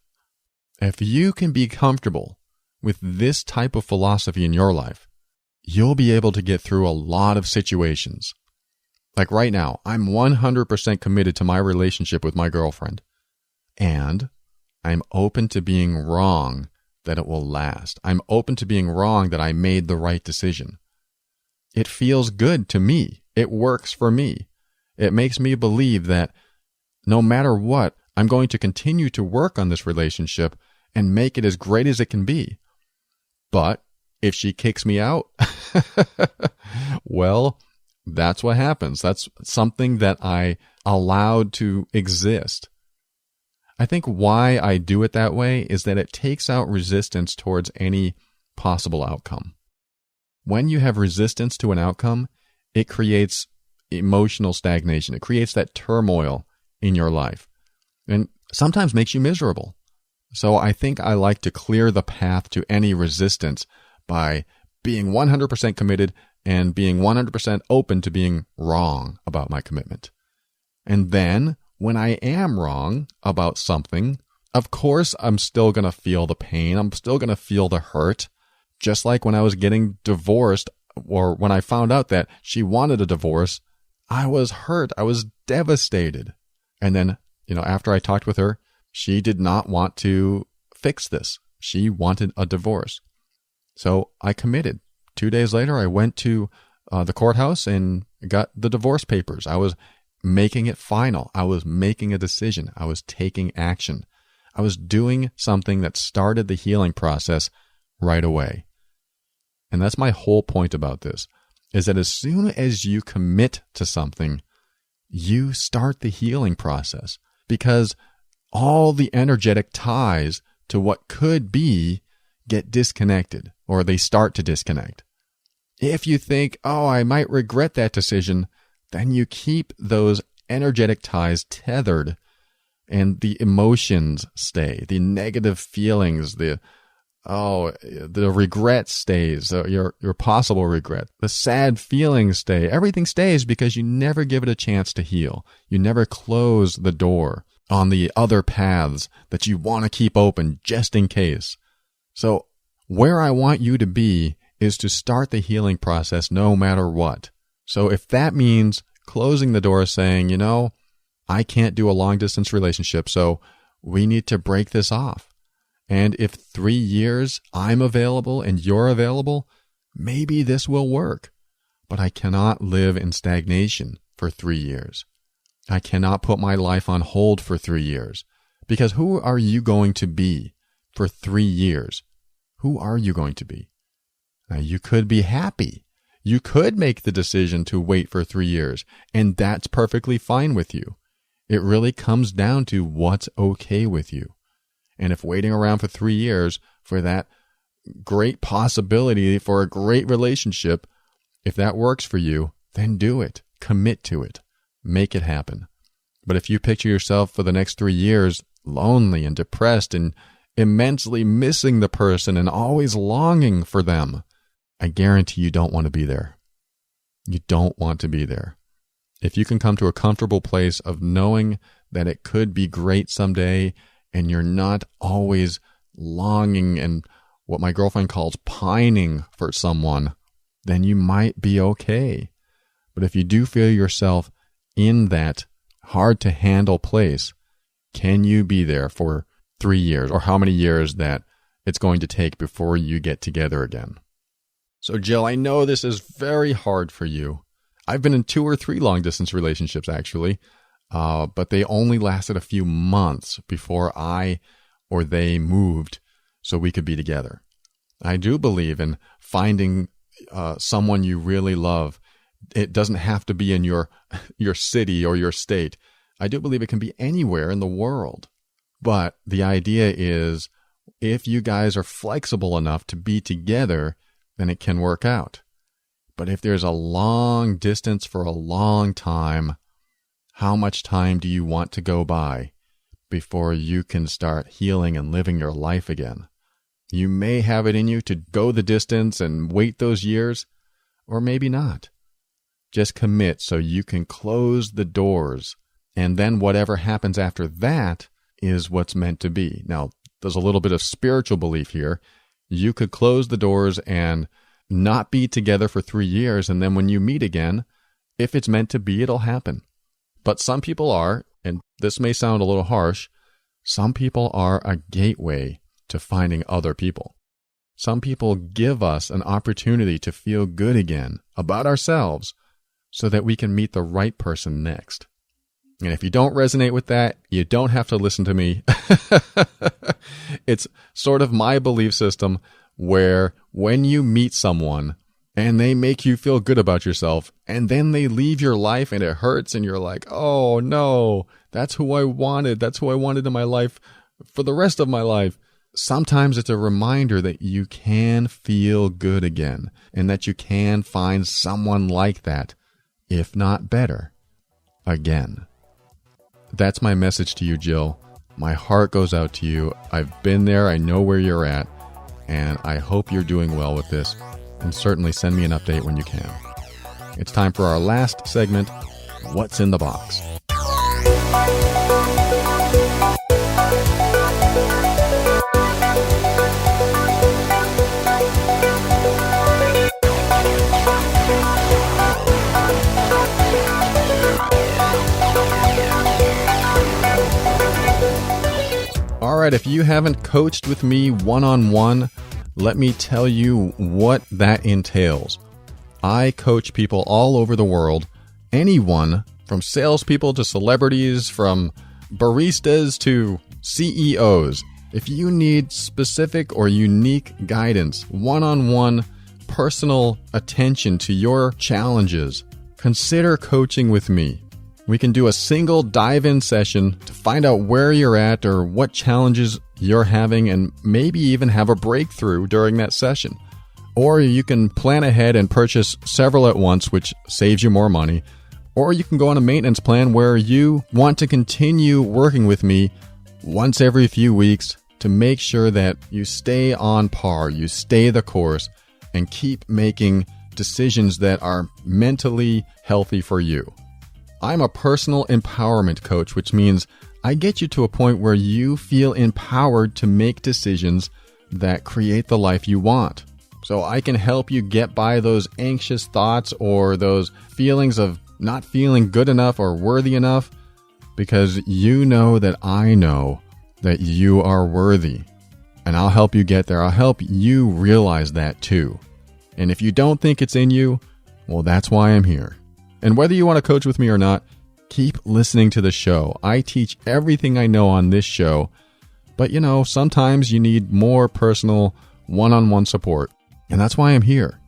If you can be comfortable with this type of philosophy in your life, you'll be able to get through a lot of situations. Like right now, I'm 100% committed to my relationship with my girlfriend. And I'm open to being wrong that it will last. I'm open to being wrong that I made the right decision. It feels good to me. It works for me. It makes me believe that no matter what, I'm going to continue to work on this relationship and make it as great as it can be. But if she kicks me out, well, that's what happens. That's something that I allowed to exist. I think why I do it that way is that it takes out resistance towards any possible outcome. When you have resistance to an outcome, it creates emotional stagnation. It creates that turmoil in your life and sometimes makes you miserable. So I think I like to clear the path to any resistance by being 100% committed and being 100% open to being wrong about my commitment. And then when I am wrong about something, of course I'm still going to feel the pain. I'm still going to feel the hurt. Just like when I was getting divorced, or when I found out that she wanted a divorce, I was hurt. I was devastated. And then, after I talked with her, she did not want to fix this. She wanted a divorce. So I committed. 2 days later, I went to the courthouse and got the divorce papers. I was making it final. I was making a decision. I was taking action. I was doing something that started the healing process right away. And that's my whole point about this, is that as soon as you commit to something, you start the healing process, because all the energetic ties to what could be get disconnected, or they start to disconnect. If you think, oh, I might regret that decision, then you keep those energetic ties tethered, and the emotions stay, the negative feelings, the regret stays, your possible regret, the sad feelings stay. Everything stays because you never give it a chance to heal. You never close the door on the other paths that you want to keep open just in case. So where I want you to be is to start the healing process no matter what. So if that means closing the door, saying, I can't do a long distance relationship, so we need to break this off. And if 3 years I'm available and you're available, maybe this will work. But I cannot live in stagnation for 3 years. I cannot put my life on hold for 3 years. Because who are you going to be for 3 years? Who are you going to be? Now, you could be happy. You could make the decision to wait for 3 years, and that's perfectly fine with you. It really comes down to what's okay with you. And if waiting around for 3 years for that great possibility for a great relationship, if that works for you, then do it. Commit to it. Make it happen. But if you picture yourself for the next 3 years lonely and depressed and immensely missing the person and always longing for them, I guarantee you don't want to be there. You don't want to be there. If you can come to a comfortable place of knowing that it could be great someday, and you're not always longing and what my girlfriend calls pining for someone, then you might be okay. But if you do feel yourself in that hard to handle place, can you be there for 3 years, or how many years that it's going to take before you get together again? So Jill, I know this is very hard for you. I've been in 2 or 3 long distance relationships actually, but they only lasted a few months before I or they moved so we could be together. I do believe in finding someone you really love. It doesn't have to be in your city or your state. I do believe it can be anywhere in the world. But the idea is, if you guys are flexible enough to be together, then it can work out. But if there's a long distance for a long time, how much time do you want to go by before you can start healing and living your life again? You may have it in you to go the distance and wait those years, or maybe not. Just commit so you can close the doors, and then whatever happens after that is what's meant to be. Now, there's a little bit of spiritual belief here. You could close the doors and not be together for 3 years, and then when you meet again, if it's meant to be, it'll happen. But some people are, and this may sound a little harsh, some people are a gateway to finding other people. Some people give us an opportunity to feel good again about ourselves so that we can meet the right person next. And if you don't resonate with that, you don't have to listen to me. It's sort of my belief system where when you meet someone and they make you feel good about yourself and then they leave your life and it hurts and you're like, oh no, that's who I wanted. That's who I wanted in my life for the rest of my life. Sometimes it's a reminder that you can feel good again and that you can find someone like that, if not better, again. That's my message to you, Jill. My heart goes out to you. I've been there. I know where you're at. And I hope you're doing well with this. And certainly send me an update when you can. It's time for our last segment, What's in the Box? All right, if you haven't coached with me one-on-one, let me tell you what that entails. I coach people all over the world, anyone from salespeople to celebrities, from baristas to CEOs. If you need specific or unique guidance, one-on-one personal attention to your challenges, consider coaching with me. We can do a single dive-in session to find out where you're at or what challenges you're having, and maybe even have a breakthrough during that session. Or you can plan ahead and purchase several at once, which saves you more money. Or you can go on a maintenance plan where you want to continue working with me once every few weeks to make sure that you stay on par, you stay the course, and keep making decisions that are mentally healthy for you. I'm a personal empowerment coach, which means I get you to a point where you feel empowered to make decisions that create the life you want. So I can help you get by those anxious thoughts or those feelings of not feeling good enough or worthy enough, because you know that I know that you are worthy. And I'll help you get there. I'll help you realize that too. And if you don't think it's in you, well, that's why I'm here. And whether you want to coach with me or not, keep listening to the show. I teach everything I know on this show. But sometimes you need more personal one-on-one support. And that's why I'm here.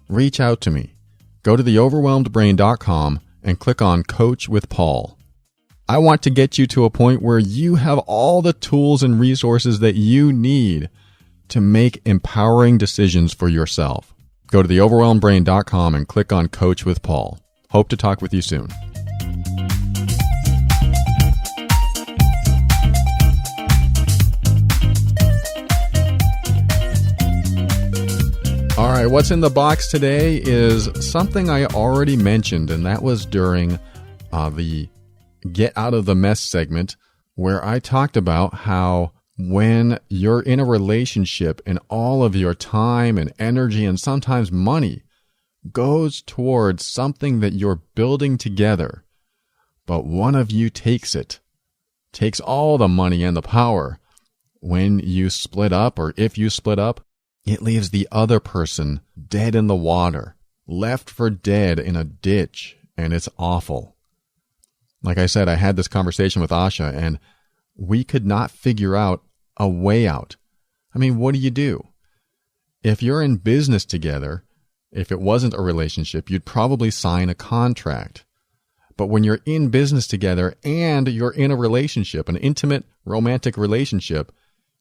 Reach out to me. Go to theoverwhelmedbrain.com and click on Coach with Paul. I want to get you to a point where you have all the tools and resources that you need to make empowering decisions for yourself. Go to theoverwhelmedbrain.com and click on Coach with Paul. Hope to talk with you soon. All right, what's in the box today is something I already mentioned, and that was during the Get Out of the Mess segment, where I talked about how when you're in a relationship and all of your time and energy and sometimes money goes towards something that you're building together, but one of you takes all the money and the power. When you split up, or if you split up, it leaves the other person dead in the water, left for dead in a ditch, and it's awful. Like I said, I had this conversation with Asha, and we could not figure out a way out. I mean, what do you do? If you're in business together, if it wasn't a relationship, you'd probably sign a contract. But when you're in business together and you're in a relationship, an intimate, romantic relationship,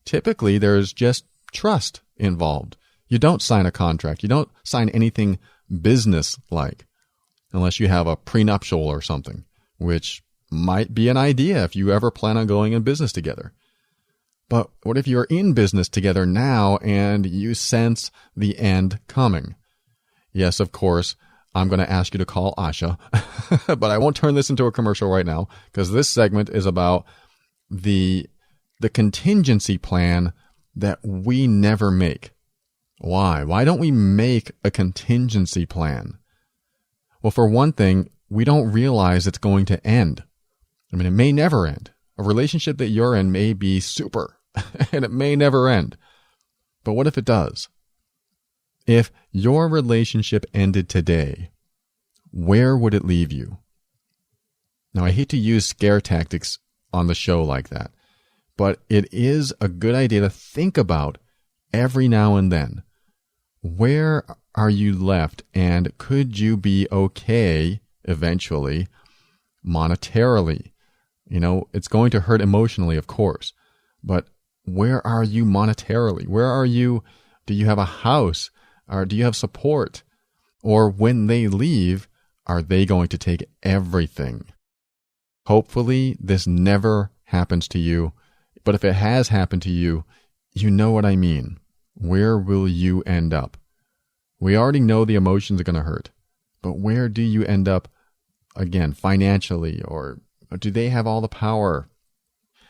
typically there's just trust involved. You don't sign a contract. You don't sign anything business-like unless you have a prenuptial or something, which might be an idea if you ever plan on going in business together. But what if you're in business together now and you sense the end coming? Yes, of course, I'm going to ask you to call Asha, but I won't turn this into a commercial right now because this segment is about the contingency plan that we never make. Why? Why don't we make a contingency plan? Well, for one thing, we don't realize it's going to end. I mean, it may never end. A relationship that you're in may be super, and it may never end. But what if it does? If your relationship ended today, where would it leave you? Now, I hate to use scare tactics on the show like that, but it is a good idea to think about every now and then. Where are you left, and could you be okay eventually monetarily? It's going to hurt emotionally, of course, but where are you monetarily? Where are you? Do you have a house? Or do you have support? Or when they leave, are they going to take everything? Hopefully, this never happens to you. But if it has happened to you, you know what I mean. Where will you end up? We already know the emotions are going to hurt. But where do you end up, again, financially? Or do they have all the power?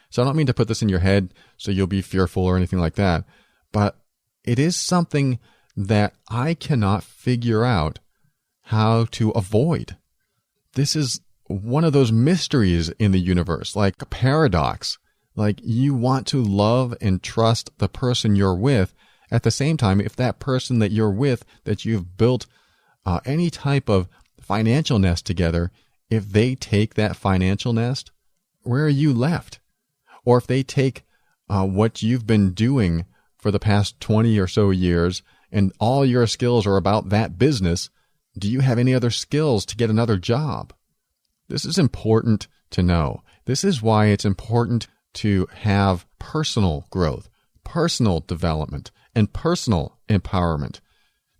So I don't mean to put this in your head so you'll be fearful or anything like that. But it is something that I cannot figure out how to avoid. This is one of those mysteries in the universe, like a paradox. Like you want to love and trust the person you're with. At the same time, if that person that you're with, that you've built any type of financial nest together, if they take that financial nest, where are you left? Or if they take what you've been doing for the past 20 or so years and all your skills are about that business, do you have any other skills to get another job? This is important to know. This is why it's important to have personal growth, personal development, and personal empowerment.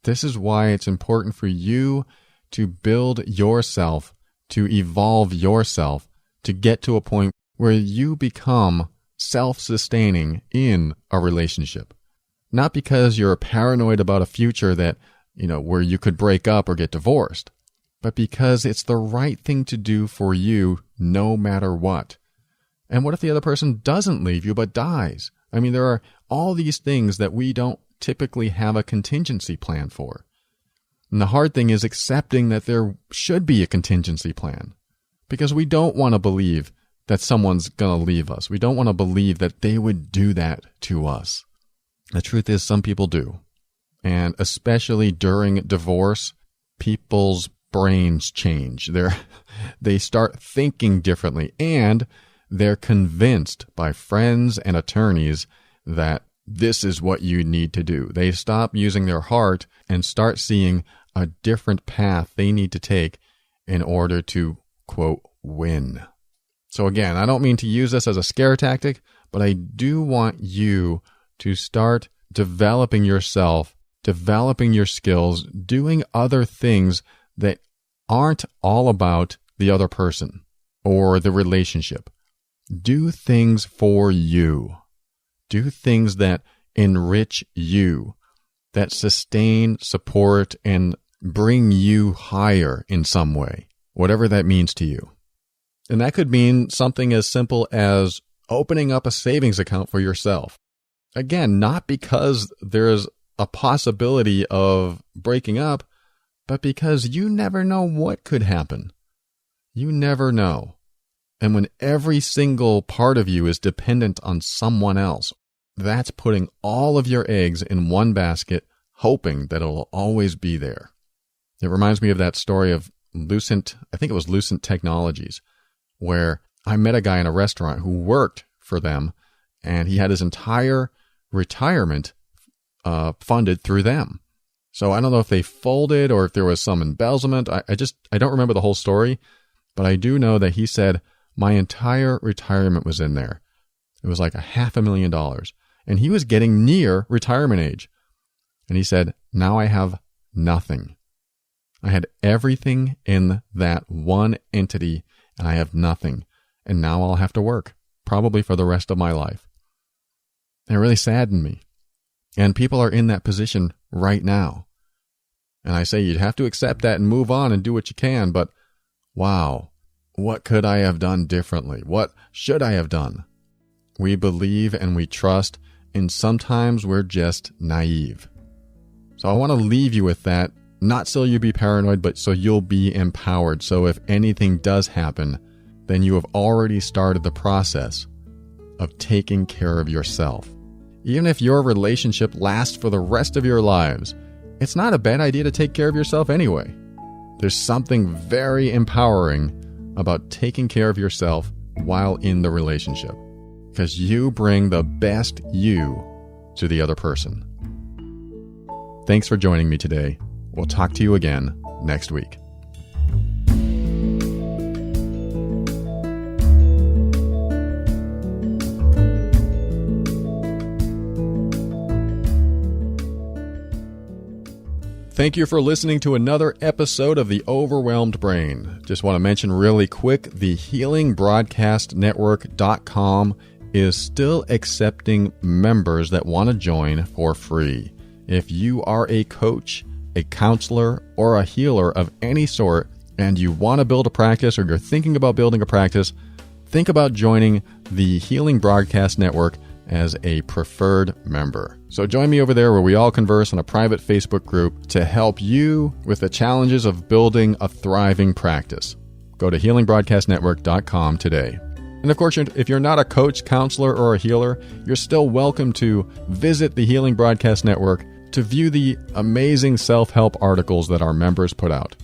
This is why it's important for you to build yourself, to evolve yourself, to get to a point where you become self-sustaining in a relationship. Not because you're paranoid about a future that, where you could break up or get divorced, but because it's the right thing to do for you no matter what. And what if the other person doesn't leave you but dies? I mean, there are all these things that we don't typically have a contingency plan for. And the hard thing is accepting that there should be a contingency plan, because we don't want to believe that someone's going to leave us. We don't want to believe that they would do that to us. The truth is, some people do. And especially during divorce, people's brains change. They start thinking differently, and they're convinced by friends and attorneys that this is what you need to do. They stop using their heart and start seeing a different path they need to take in order to, quote, win. So again, I don't mean to use this as a scare tactic, but I do want you to start developing yourself, developing your skills, doing other things that aren't all about the other person or the relationship. Do things for you. Do things that enrich you, that sustain, support, and bring you higher in some way, whatever that means to you. And that could mean something as simple as opening up a savings account for yourself. Again, not because there's a possibility of breaking up, but because you never know what could happen. You never know. And when every single part of you is dependent on someone else, that's putting all of your eggs in one basket, hoping that it'll always be there. It reminds me of that story of Lucent Technologies, where I met a guy in a restaurant who worked for them, and he had his entire retirement funded through them. So I don't know if they folded or if there was some embezzlement. I don't remember the whole story, but I do know that he said, my entire retirement was in there. It was like $500,000. And he was getting near retirement age. And he said, now I have nothing. I had everything in that one entity, and I have nothing. And now I'll have to work, probably for the rest of my life. And it really saddened me. And people are in that position right now. And I say you'd have to accept that and move on and do what you can, but wow, what could I have done differently? What should I have done? We believe and we trust, and sometimes we're just naive. So I want to leave you with that, not so you'll be paranoid, but so you'll be empowered. So if anything does happen, then you have already started the process of taking care of yourself. Even if your relationship lasts for the rest of your lives, it's not a bad idea to take care of yourself anyway. There's something very empowering about taking care of yourself while in the relationship, because you bring the best you to the other person. Thanks for joining me today. We'll talk to you again next week. Thank you for listening to another episode of The Overwhelmed Brain. Just want to mention really quick, the healingbroadcastnetwork.com is still accepting members that want to join for free. If you are a coach, a counselor, or a healer of any sort, and you want to build a practice or you're thinking about building a practice, think about joining the Healing Broadcast Network as a preferred member. So join me over there where we all converse in a private Facebook group to help you with the challenges of building a thriving practice. Go to healingbroadcastnetwork.com today. And of course, if you're not a coach, counselor, or a healer, you're still welcome to visit the Healing Broadcast Network to view the amazing self-help articles that our members put out.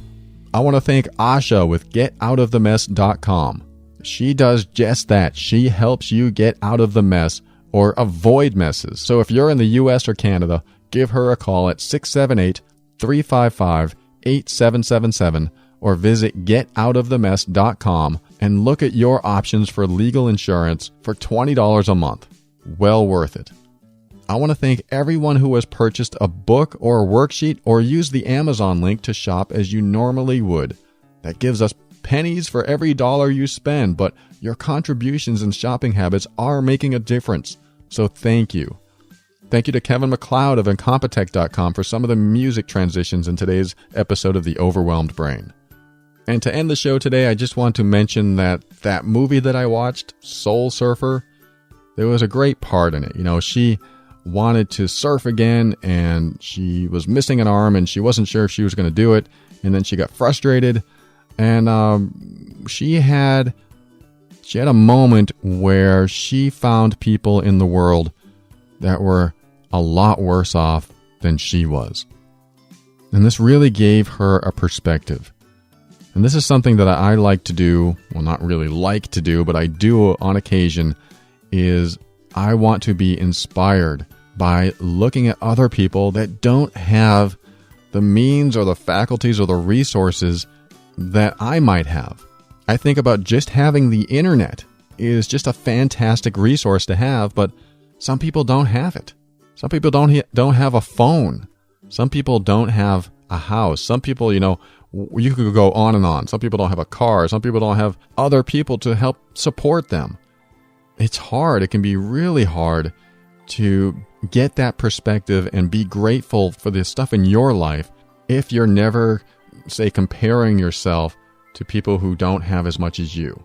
I want to thank Asha with getoutofthemess.com. She does just that. She helps you get out of the mess or avoid messes. So if you're in the US or Canada, give her a call at 678-355-8777 or visit getoutofthemess.com and look at your options for legal insurance for $20 a month. Well worth it. I want to thank everyone who has purchased a book or a worksheet or used the Amazon link to shop as you normally would. That gives us pennies for every dollar you spend, but your contributions and shopping habits are making a difference. So thank you. Thank you to Kevin MacLeod of Incompetech.com for some of the music transitions in today's episode of The Overwhelmed Brain. And to end the show today, I just want to mention that movie that I watched, Soul Surfer, there was a great part in it. You know, she wanted to surf again and she was missing an arm and she wasn't sure if she was going to do it. And then she got frustrated and she had a moment where she found people in the world that were a lot worse off than she was. And this really gave her a perspective. And this is something that I like to do, well, not really like to do, but I do on occasion, is I want to be inspired by looking at other people that don't have the means or the faculties or the resources that I might have. I think about just having the internet is just a fantastic resource to have, but some people don't have it. Some people don't have a phone. Some people don't have a house. Some people, you could go on and on. Some people don't have a car. Some people don't have other people to help support them. It's hard. It can be really hard to get that perspective and be grateful for the stuff in your life if you're never, say, comparing yourself to people who don't have as much as you.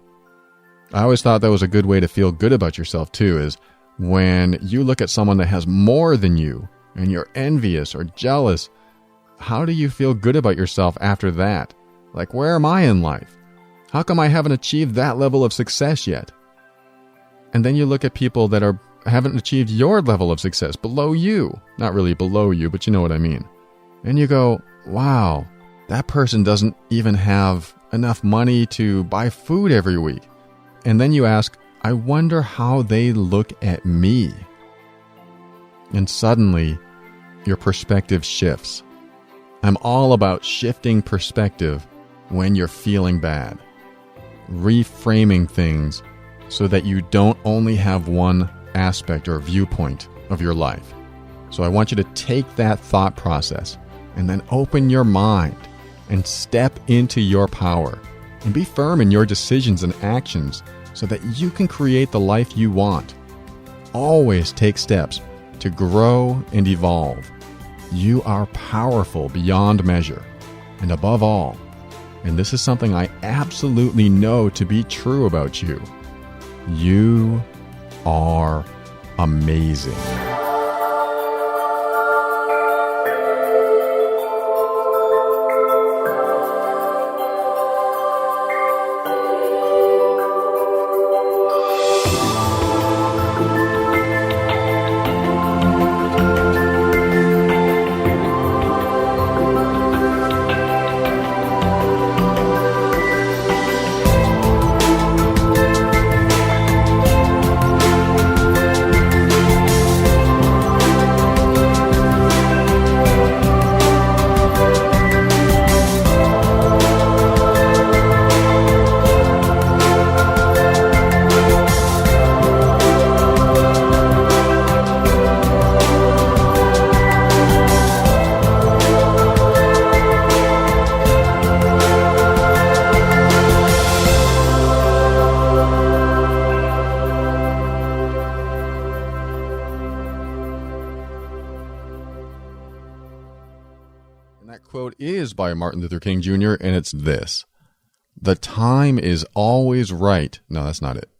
I always thought that was a good way to feel good about yourself too, is when you look at someone that has more than you and you're envious or jealous, how do you feel good about yourself after that? Like, where am I in life? How come I haven't achieved that level of success yet? And then you look at people that haven't achieved your level of success, below you. Not really below you, but you know what I mean. And you go, wow, that person doesn't even have enough money to buy food every week. And then you ask, I wonder how they look at me. And suddenly, your perspective shifts. I'm all about shifting perspective when you're feeling bad. Reframing things so that you don't only have one aspect or viewpoint of your life. So I want you to take that thought process and then open your mind and step into your power and be firm in your decisions and actions so that you can create the life you want. Always take steps to grow and evolve. You are powerful beyond measure. And above all, and this is something I absolutely know to be true about you, you are amazing. Is by Martin Luther King Jr., and it's this: the time is always right. No, that's not it.